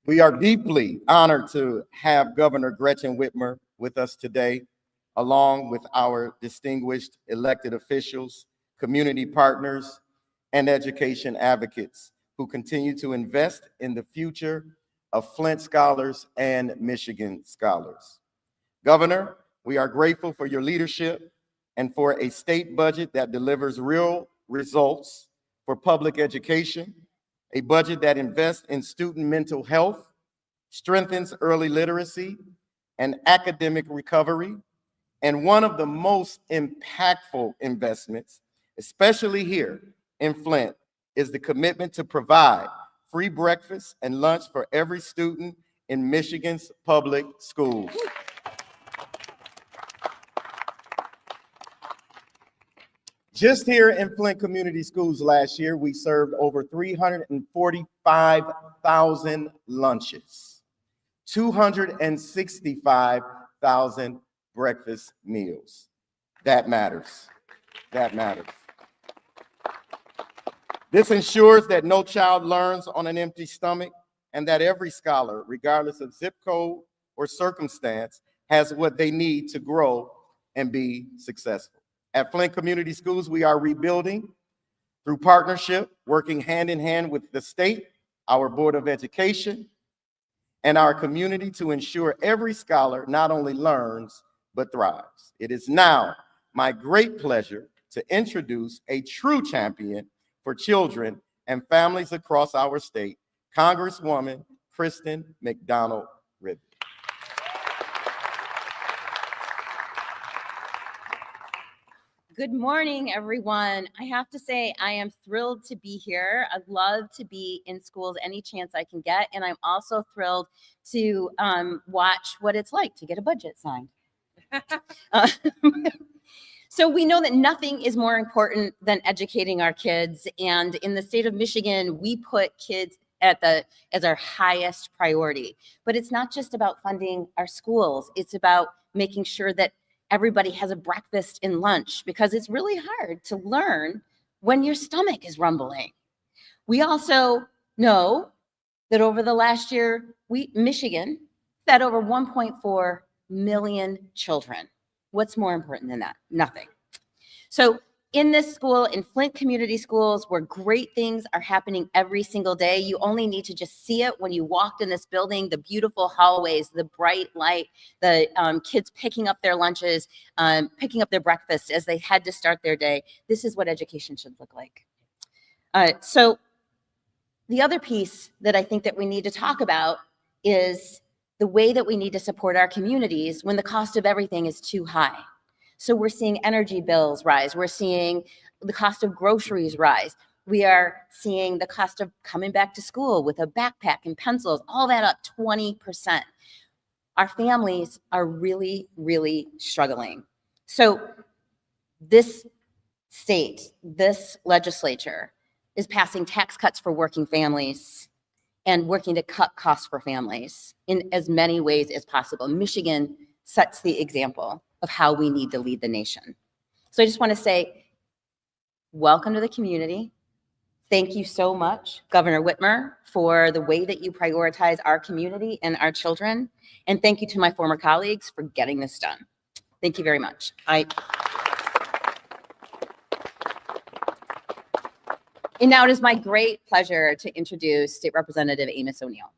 We are deeply honored to have Governor Gretchen Whitmer with us today, along with our distinguished elected officials, community partners, and education advocates who continue to invest in the future of Flint scholars and Michigan scholars. Governor, we are grateful for your leadership and for a state budget that delivers real results for public education, a budget that invests in student mental health, strengthens early literacy and academic recovery, and one of the most impactful investments, especially here in Flint, is the commitment to provide free breakfast and lunch for every student in Michigan's public schools. Just here in Flint Community Schools last year, we served over 345,000 lunches, 265,000 breakfast meals. That matters. That matters. This ensures that no child learns on an empty stomach and that every scholar, regardless of zip code or circumstance, has what they need to grow and be successful. At Flint Community Schools, we are rebuilding through partnership, working hand in hand with the state, our Board of Education, and our community to ensure every scholar not only learns, but thrives. It is now my great pleasure to introduce a true champion for children and families across our state, Congresswoman Kristen McDonald-Ribby. Good morning, everyone. I have to say, I am thrilled to be here. I love to be in schools any chance I can get. And I'm also thrilled to watch what it's like to get a budget signed. So we know that nothing is more important than educating our kids. And in the state of Michigan, we put kids as our highest priority. But it's not just about funding our schools. It's about making sure that everybody has a breakfast and lunch, because it's really hard to learn when your stomach is rumbling. We also know that over the last year, Michigan fed over 1.4 million children. What's more important than that? Nothing. So in this school, in Flint Community Schools, where great things are happening every single day, you only need to just see it when you walked in this building, the beautiful hallways, the bright light, the kids picking up their lunches, picking up their breakfast as they head to start their day. This is what education should look like. So the other piece that I think that we need to talk about is the way that we need to support our communities when the cost of everything is too high. So we're seeing energy bills rise. We're seeing the cost of groceries rise. We are seeing the cost of coming back to school with a backpack and pencils, all that up 20%. Our families are really, really struggling. So this state, this legislature is passing tax cuts for working families and working to cut costs for families in as many ways as possible. Michigan sets the example of how we need to lead the nation. So I just want to say, welcome to the community. Thank you so much, Governor Whitmer, for the way that you prioritize our community and our children. And thank you to my former colleagues for getting this done. Thank you very much. And now it is my great pleasure to introduce State Representative Amos O'Neill.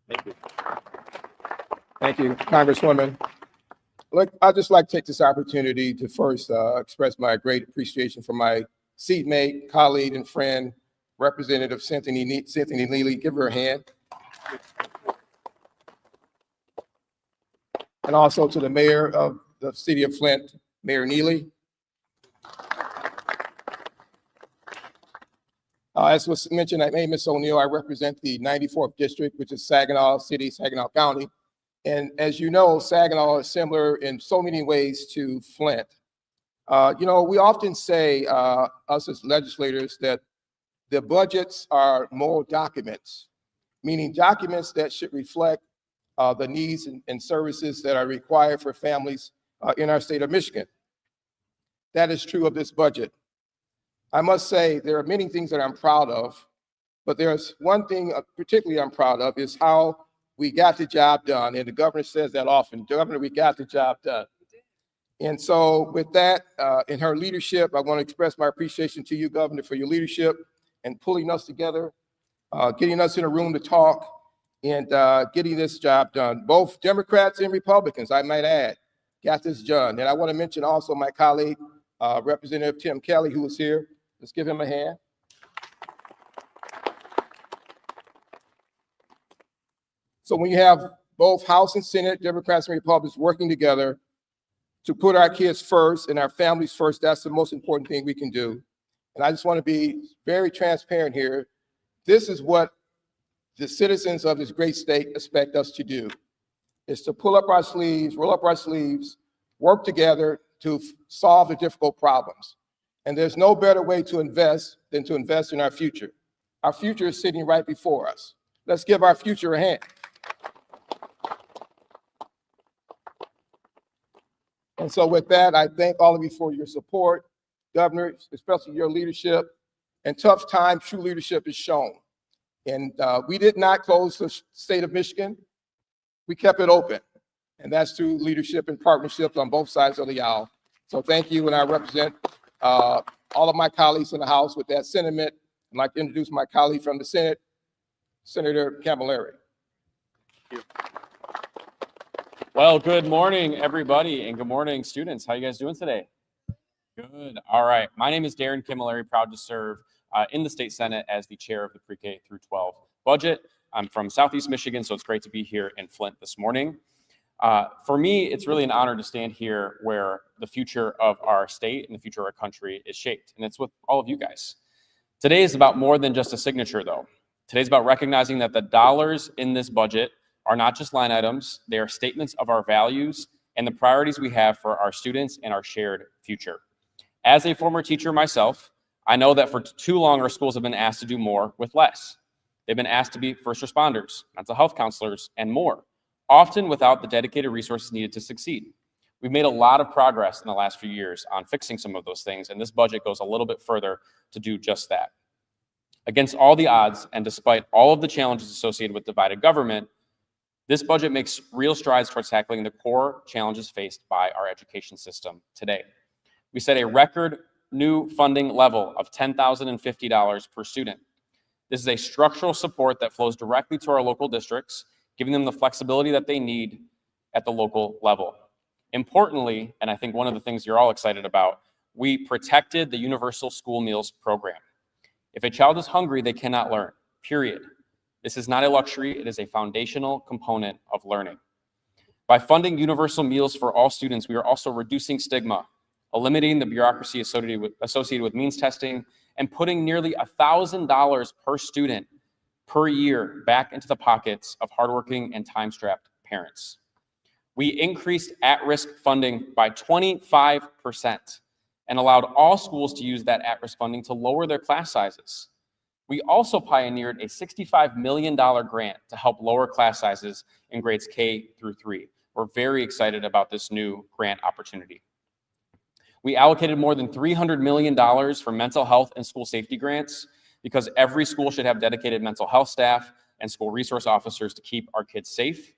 Thank you. Thank you, Congresswoman. Look, I'd just like to take this opportunity to first express my great appreciation for my seatmate, colleague, and friend, Representative Cynthia Neely. Give her a hand. And also to the mayor of the city of Flint, Mayor Neely. As was mentioned, I'm Amos O'Neill. I represent the 94th district, which is Saginaw City, Saginaw County. And as you know, Saginaw is similar in so many ways to Flint. You know, we often say, us as legislators, that the budgets are moral documents, meaning documents that should reflect the needs and services that are required for families in our state of Michigan. That is true of this budget. I must say there are many things that I'm proud of, But there's one thing particularly I'm proud of is how we got the job done. And the governor says that often, Governor, we got the job done. And so with that, in her leadership, I want to express my appreciation to you, Governor, for your leadership and pulling us together, getting us in a room to talk, and getting this job done. Both Democrats and Republicans, I might add, got this done. And I want to mention also my colleague, Representative Tim Kelly, who is here. Let's give him a hand. So when you have both House and Senate, Democrats and Republicans working together to put our kids first and our families first, that's the most important thing we can do. And I just want to be very transparent here. This is what the citizens of this great state expect us to do, is to pull up our sleeves, roll up our sleeves, work together to solve the difficult problems. And there's no better way to invest than to invest in our future. Our future is sitting right before us. Let's give our future a hand. And so with that, I thank all of you for your support, Governor, especially your leadership. In tough times, true leadership is shown. And we did not close the state of Michigan. We kept it open. And that's through leadership and partnerships on both sides of the aisle. So thank you, and I represent all of my colleagues in the House with that sentiment. I'd like to introduce my colleague from the Senate, Senator Camilleri. Thank you. Well, good morning, everybody, and good morning, students. How you guys doing today? Good. All right. My name is Darren Camilleri, proud to serve in the state Senate as the chair of the pre-K through 12 budget. I'm from Southeast Michigan, so it's great to be here in Flint this morning. For me, it's really an honor to stand here where the future of our state and the future of our country is shaped, and it's with all of you guys. Today is about more than just a signature, though. Today's about recognizing that the dollars in this budget are not just line items, they are statements of our values and the priorities we have for our students and our shared future. As a former teacher myself, I know that for too long our schools have been asked to do more with less. They've been asked to be first responders, mental health counselors, and more, often without the dedicated resources needed to succeed. We've made a lot of progress in the last few years on fixing some of those things, and this budget goes a little bit further to do just that. Against all the odds, and despite all of the challenges associated with divided government, this budget makes real strides towards tackling the core challenges faced by our education system today. We set a record new funding level of $10,050 per student. This is a structural support that flows directly to our local districts, giving them the flexibility that they need at the local level. Importantly, and I think one of the things you're all excited about, we protected the universal school meals program. If a child is hungry, they cannot learn, period. This is not a luxury, it is a foundational component of learning. By funding universal meals for all students, we are also reducing stigma, eliminating the bureaucracy associated with means testing, and putting nearly $1,000 per student per year back into the pockets of hardworking and time-strapped parents. We increased at-risk funding by 25% and allowed all schools to use that at-risk funding to lower their class sizes. We also pioneered a $65 million grant to help lower class sizes in grades K through 3. We're very excited about this new grant opportunity. We allocated more than $300 million for mental health and school safety grants because every school should have dedicated mental health staff and school resource officers to keep our kids safe.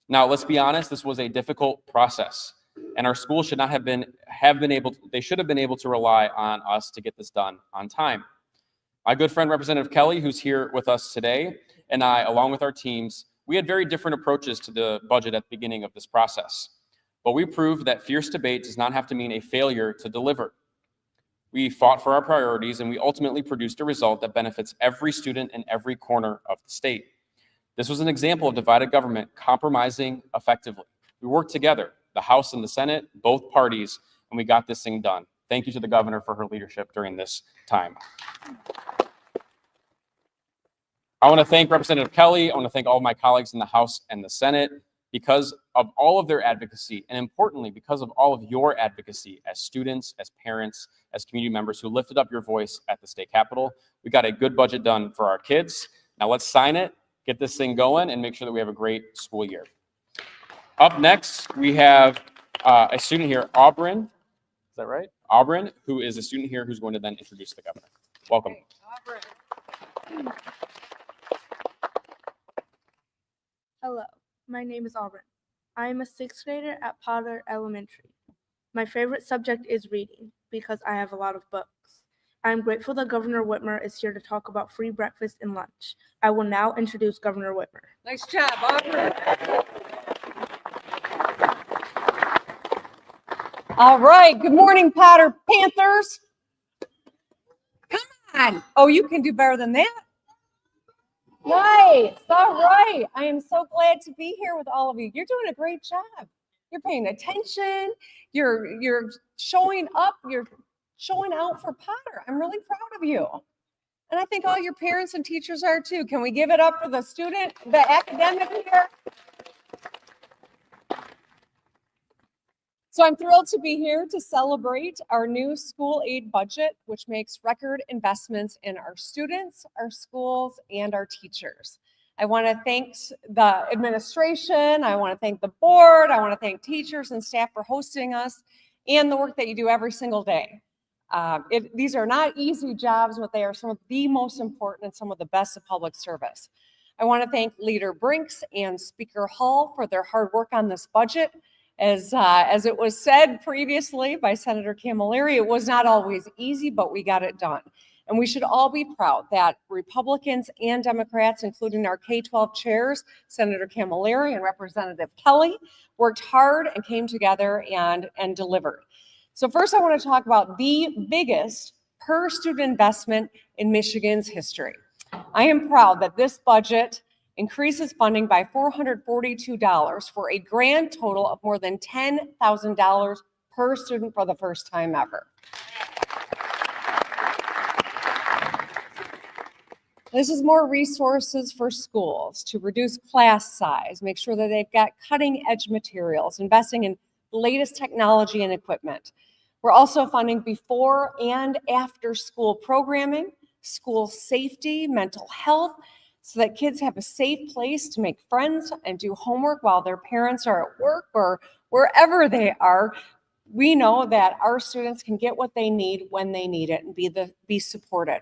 Now, let's be honest, this was a difficult process, and our schools should not have been able to rely on us to get this done on time. My good friend, Representative Kelly, who's here with us today, and I, along with our teams, we had very different approaches to the budget at the beginning of this process. But we proved that fierce debate does not have to mean a failure to deliver. We fought for our priorities, and we ultimately produced a result that benefits every student in every corner of the state. This was an example of divided government compromising effectively. We worked together, the House and the Senate, both parties, and we got this thing done. Thank you to the governor for her leadership during this time. I want to thank Representative Kelly. I want to thank all of my colleagues in the House and the Senate because of all of their advocacy, and importantly, because of all of your advocacy as students, as parents, as community members who lifted up your voice at the state capitol. We got a good budget done for our kids. Now let's sign it, get this thing going, and make sure that we have a great school year. Up next, we have a student here, Aubryn. Is that right? Aubryn, who is a student here who's going to then introduce the governor. Welcome. Hello, my name is Auburn. I am a sixth grader at Potter Elementary. My favorite subject is reading because I have a lot of books. I am grateful that Governor Whitmer is here to talk about free breakfast and lunch. I will now introduce Governor Whitmer. Nice job, Auburn. All right, good morning, Potter Panthers. Come on. Oh, you can do better than that. Nice. All right. I am so glad to be here with all of you. You're doing a great job. You're paying attention. You're showing up. You're showing out for Potter. I'm really proud of you. And I think all your parents and teachers are too. Can we give it up for the student, the academic here? So I'm thrilled to be here to celebrate our new school aid budget, which makes record investments in our students, our schools, and our teachers. I want to thank the administration. I want to thank the board. I want to thank teachers and staff for hosting us and the work that you do every single day. These are not easy jobs, but they are some of the most important and some of the best of public service. I want to thank Leader Brinks and Speaker Hall for their hard work on this budget. As it was said previously by Senator Camilleri, it was not always easy, but we got it done. And we should all be proud that Republicans and Democrats, including our K-12 chairs, Senator Camilleri and Representative Kelly, worked hard and came together and delivered. So first I want to talk about the biggest per student investment in Michigan's history. I am proud that this budget increases funding by $442 for a grand total of more than $10,000 per student for the first time ever. This is more resources for schools to reduce class size, make sure that they've got cutting edge materials, investing in the latest technology and equipment. We're also funding before and after school programming, school safety, mental health, so that kids have a safe place to make friends and do homework while their parents are at work or wherever they are. We know that our students can get what they need when they need it and be supported.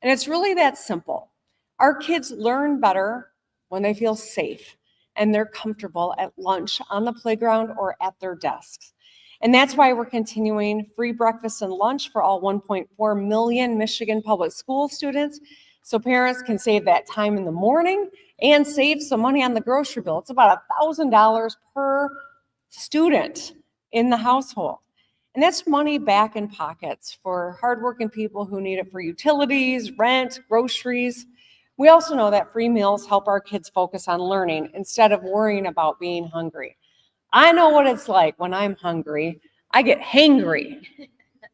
And it's really that simple. Our kids learn better when they feel safe and they're comfortable at lunch, on the playground, or at their desks. And that's why we're continuing free breakfast and lunch for all 1.4 million Michigan public school students, so parents can save that time in the morning and save some money on the grocery bill. It's about $1,000 per student in the household. And that's money back in pockets for hardworking people who need it for utilities, rent, groceries. We also know that free meals help our kids focus on learning instead of worrying about being hungry. I know what it's like when I'm hungry. I get hangry.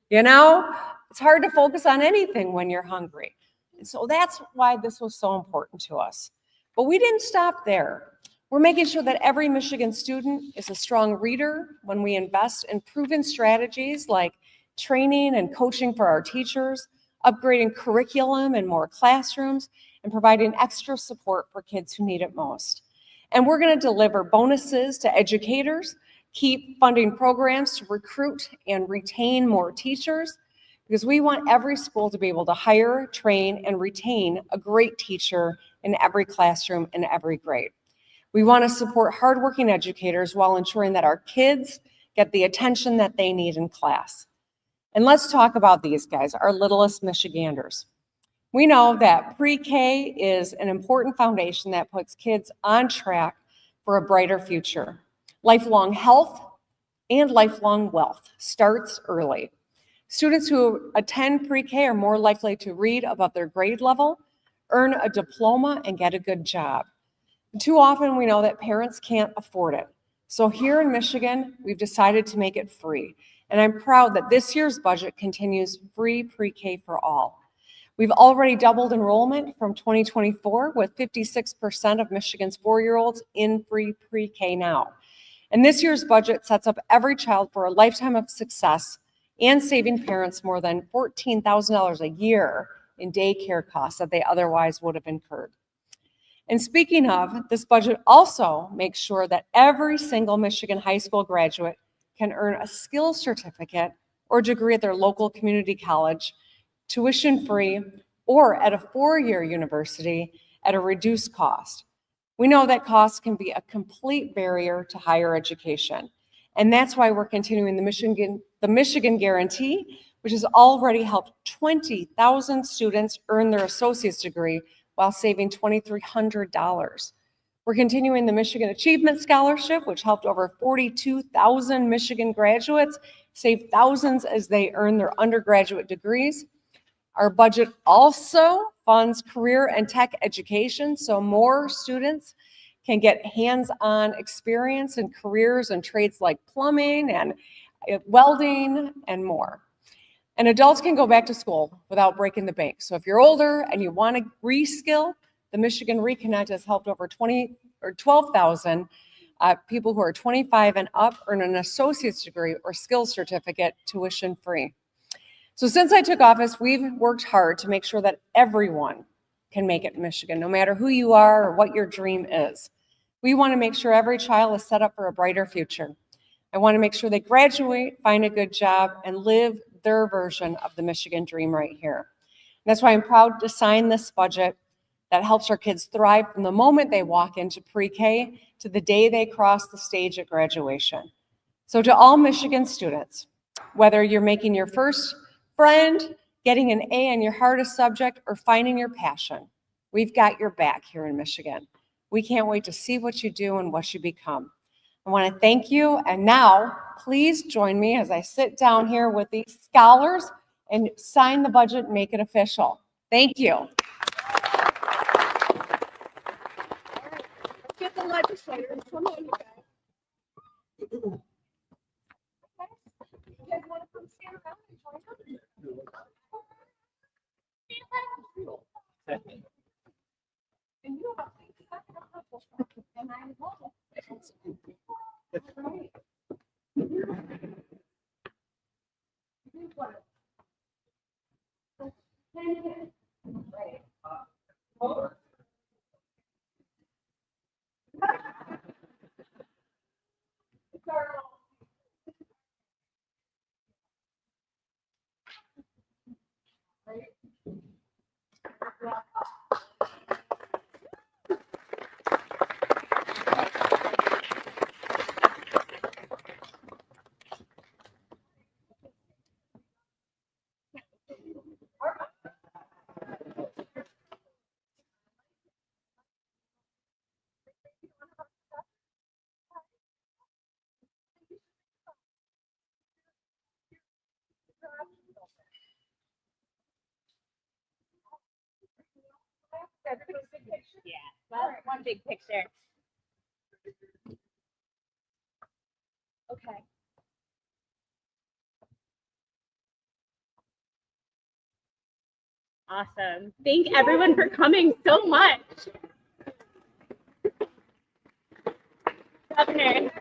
You know, it's hard to focus on anything when you're hungry. And so that's why this was so important to us. But we didn't stop there. We're making sure that every Michigan student is a strong reader when we invest in proven strategies like training and coaching for our teachers, upgrading curriculum and more classrooms, and providing extra support for kids who need it most. And we're going to deliver bonuses to educators, keep funding programs to recruit and retain more teachers, because we want every school to be able to hire, train, and retain a great teacher in every classroom in every grade. We want to support hardworking educators while ensuring that our kids get the attention that they need in class. And let's talk about these guys, our littlest Michiganders. We know that pre-K is an important foundation that puts kids on track for a brighter future. Lifelong health and lifelong wealth starts early. Students who attend pre-K are more likely to read above their grade level, earn a diploma, and get a good job. Too often we know that parents can't afford it. So here in Michigan, we've decided to make it free. And I'm proud that this year's budget continues free pre-K for all. We've already doubled enrollment from 2024 with 56% of Michigan's 4-year-olds in free pre-K now. And this year's budget sets up every child for a lifetime of success and saving parents more than $14,000 a year in daycare costs that they otherwise would have incurred. And speaking of, this budget also makes sure that every single Michigan high school graduate can earn a skills certificate or degree at their local community college, tuition-free, or at a four-year university at a reduced cost. We know that costs can be a complete barrier to higher education. And that's why we're continuing the Michigan Guarantee, which has already helped 20,000 students earn their associate's degree while saving $2,300. We're continuing the Michigan Achievement Scholarship, which helped over 42,000 Michigan graduates save thousands as they earn their undergraduate degrees. Our budget also funds career and tech education, so more students can get hands-on experience in careers and trades like plumbing and welding and more. And adults can go back to school without breaking the bank. So if you're older and you want to reskill, the Michigan Reconnect has helped over 12,000 people who are 25 and up earn an associate's degree or skills certificate tuition free. So since I took office, we've worked hard to make sure that everyone can make it in Michigan, no matter who you are or what your dream is. We want to make sure every child is set up for a brighter future. I want to make sure they graduate, find a good job, and live their version of the Michigan dream right here. And that's why I'm proud to sign this budget that helps our kids thrive from the moment they walk into pre-K to the day they cross the stage at graduation. So to all Michigan students, whether you're making your first friend, getting an A in your hardest subject, or finding your passion, we've got your back here in Michigan. We can't wait to see what you do and what you become. I want to thank you, and now please join me as I sit down here with these scholars and sign the budget and make it official. Thank you. Get the legislators. Come on, you guys. You guys want to come stand around and join us? And you have and I love it. Yeah, well, one big picture. Okay. Awesome. Thank everyone for coming so much. Governor.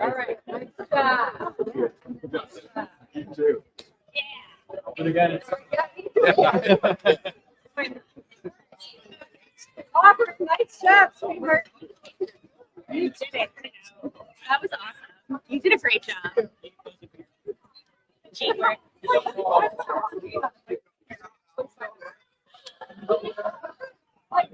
All right. Nice job. You too. Yeah. Do it again. Aubrey, nice job, sweetheart. You did it. That was awesome. You did a great job. Teamwork. Like,